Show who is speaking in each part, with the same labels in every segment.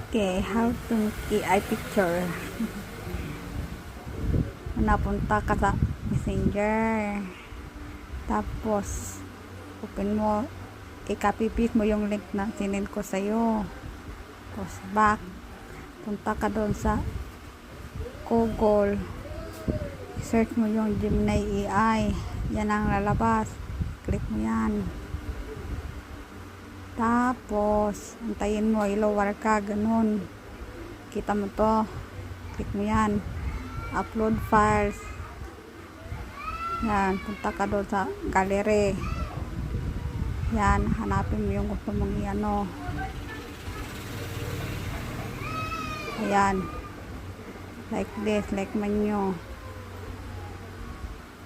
Speaker 1: Okay, how to make AI picture. Napunta ka sa Messenger. Tapos, open mo, i-copy paste mo yung link na sinend ko sa'yo. Tapos, back. Punta ka doon sa Google. Search mo yung Gemini AI. Yan ang lalabas. Click mo yan. Tapos, antayin mo, i-lower ka, ganun. Kita mo to. Click mo yan. Upload files. Yan, punta ka doon sa gallery. Yan, hanapin mo yung gusto mong i-ano. Ayan. Like this, like menu.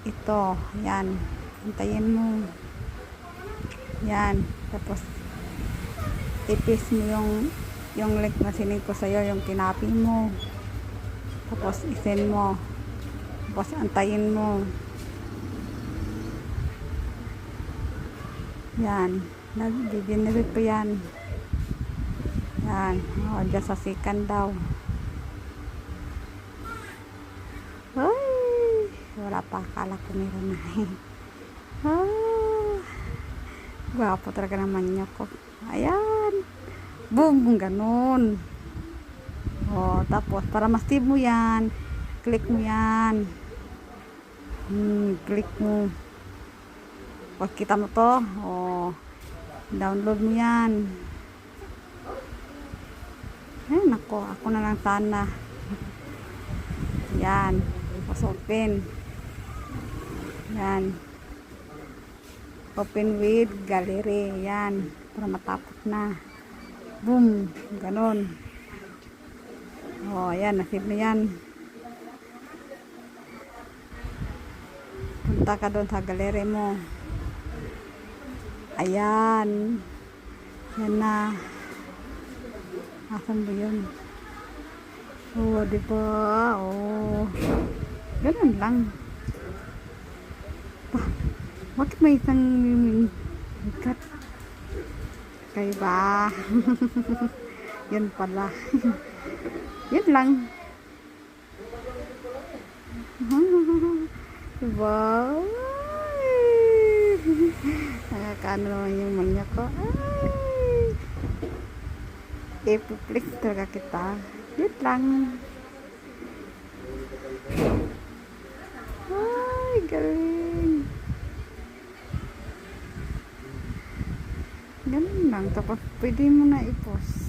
Speaker 1: Ito, yan. Antayin mo. Yan, tapos i-paste mo yung link na sinend ko sa'yo, yung kinapi mo. Tapos isend mo. Tapos antayin mo. Yan. Nag-generate pa yan. Yan. O, just a second daw. Ay! Wala pa. Akala ko meron na. Gwapo talaga naman niya ko. Ayan. Boom! Ganon. O, tapos, para ma-save mo yan, click mo yan. Click mo. O, kita mo to. O, download mo yan. Ayan, ako na lang sana. Yan. Tapos, open. Yan. Open with gallery. Yan. Para matapos na. Boom. Ganon. O, ayan. Nasave na yan. Punta ka doon sa gallery mo. Ayan. Yan na. Asan ba yun? O, diba? O. Ganon lang. Bakit may isang ikat? Kayo ba? Yun pala. Yun lang. Wow! Nakakaano naman yung manya ko. I-flex talaga kita. Yun lang. Ay, galing. Ganun lang. Tapos, pwede mo na i-post.